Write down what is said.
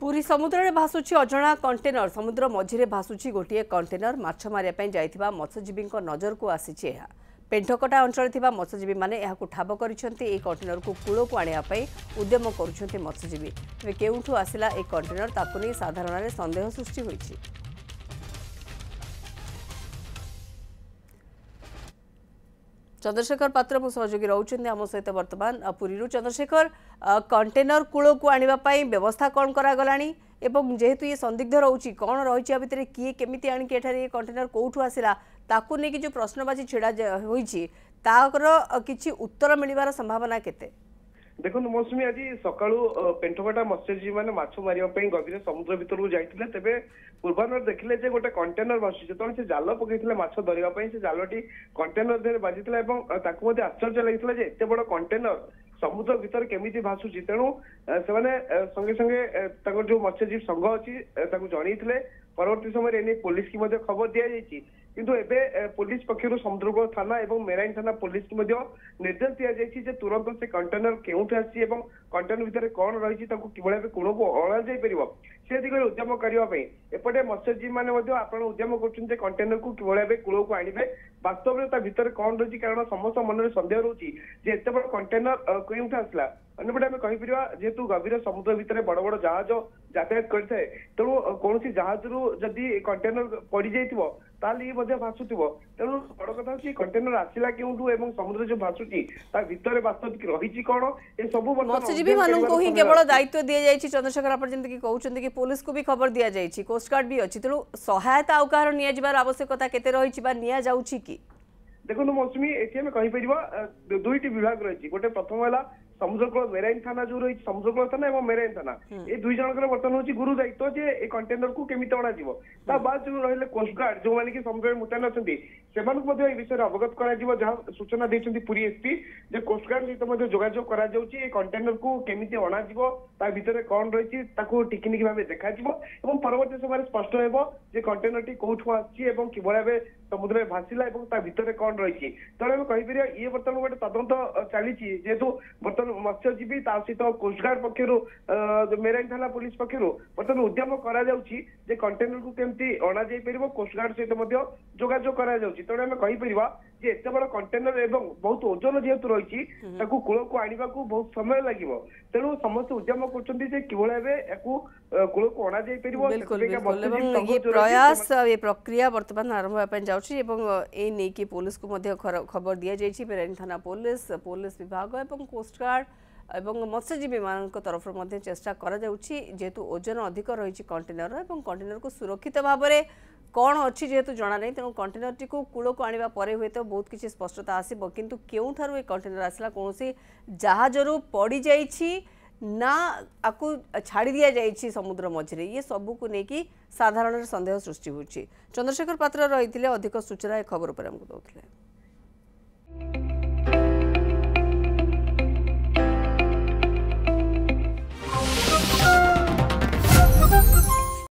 पुरी समुद्र में भासुची अजणा कंटेनर समुद्र मझिरे भासुची गोटे कंटेनर माछ मारिया जाइथिबा मत्स्यजीवी नजर को आसी पेंठकटा अंचल थिबा मत्स्यजीवी माने यहाकु ठाब करिसेंती ए कंटेनर को कूल को आनिया पई उद्यम करुछंती मत्स्यजीवी तेबे केउठु आसिला ए कंटेनर ताकु नै साधारण संदेह सृष्टि होईछि। चंद्रशेखर पात्र मो सहयोगी रोचंती आम सहित वर्तमान पुरी चंद्रशेखर कंटेनर कूल को आनिबा पई व्यवस्था कौन करा गलानी एवं जेहेतु ये संदिग्ध रोची कौन रही आ भितर किए केमिति आनिक एठारे कंटेनर कोठु आसिला ताकू नै कि जो प्रश्नबाची छिड़ा होईछि ताकर किछि उत्तर मिलिबार संभावना केते? देखो मौसुमी आज सकाळू पेंठकटा मत्स्यजीवी मैंने माछ मारिया गभीर समुद्र भीतर को जाइथिले तेबे पूर्वाह्न देखिले जे गोटे कंटेनर भासुची जेतने से जाल पकईले माछ धरिया से जालटी कंटेनर देहरे बाजिथिला एवं ताकू मध्ये आश्चर्य लागिथिला जे एते बड़ कंटेनर समुद्र भीतर केमिति भासुची तेणु से संगे संगे जो मत्स्यजीवी संघ अच्छी जनईले परवर्ती समय एने पुलिस की खबर दि जाइए किंतु एबे पुलिस पक्षर समुद्रकूल थाना एवं मेराइन थाना पुलिस की निर्देश दि जाइए तुरंत से कंटेनर केउठ आसी कंटेनर भितर कौन रही किभली कूल को अणा जापर से दिगरे उद्यम करने एपटे मत्स्यजीवी मैंने उद्यम कर कंटेनर को किभली कूल को आने वास्तव में भितर कौन रही कारण समस्त मन में सन्देह रोचे एत बड़ कंटेनर केउठ आसला अन्यपटे आम कहीपर जेहेतु गभीर समुद्र भितर बड़ बड़ जहाज यातायात करता है तेणु कौन जहाज रु जदि कंटेनर पड़ जाइए ताल ये भासुव तेणु बड़ कथा हूँ कंटेनर आसला क्यों एवं समुद्र जो भासुची भितर वास्तविक रही कौन ये सब मत्स्यजीवी मानू ही केवल दायित्व दि जाए चंद्रशेखर आप जमी कहते कि पुलिस को भी खबर दि जाए कोस्टगार्ड भी अच्छी तेणु सहायता आउ कह नियार आवश्यकता केते रही कि देखो मौसुमी ये आम कहीपर दुईटी विभाग रही गोटे प्रथम है समुद्रकूल मेराइन थाना जो रही समुद्रकूल थाना और मेराइन थाना ये दुई जनकर बर्तमान हूँ गुरु दायित्व जे ए कंटेनर को केमिति अणा बाद जो रही कोस्टगार्ड जो मैंने समुद्र में मुतयन अच्छा से विषय अवगत कर सूचना देते पुरी एसपी जे कोस्टगार्ड सहित जोगाजोग कर कंटेनर को केमिति अणा भितर कौन रही टिकनिक भाव देखा परवर्ती समय स्पष्ट हो कंटेनर टी कौठू आसी किभली समुद्र में भासिला भितर कौन रही तेणु कहीपर ये बर्तमान गोटे तदंत चली जेहेतु बर्तमान मत्स्यजीवी सहित कोस्टगार्ड पक्षर मेराइन थाना पुलिस पक्षर बर्तमान उद्यम कर कंटेनर को केमती अणा जापर कोस्टगार्ड सहित जोगाजोग कर तेणु आम कहीपर जे एत बड़ कंटेनर एवं बहुत ओजन जेहेतु रही कूल को आने को बहुत समय लगे तेणु समस्त उद्यम कर कूल को अणा जापर प्रयास ये प्रक्रिया बर्तमान आरंभ होगा जाऊँगी ए पुलिस को खबर दि जाइए मेराइन थाना पुलिस विभाग और कोस्टगार्ड एवं मत्स्यजीवी मान तरफ चेष्टा करा जेहेतु ओजन अधिक रही कंटेनर और कंटेनर को सुरक्षित भाव में कौन अच्छी जेहेतु जना नहीं तेणु कंटेनर टी कूल को आने पर हुए तो बहुत किसी स्पष्टता आसब किंतु केउठारु ए कंटेनर आसला कौन जहाजरू पड़ जाइछि ना आपको छाड़ी दिया जाइछि समुद्र मझिरे ये सबू को लेकिन साधारण संदेह सृष्टि होछि। चंद्रशेखर पात्र रही अधिक सूचना खबर पर हमको दौले।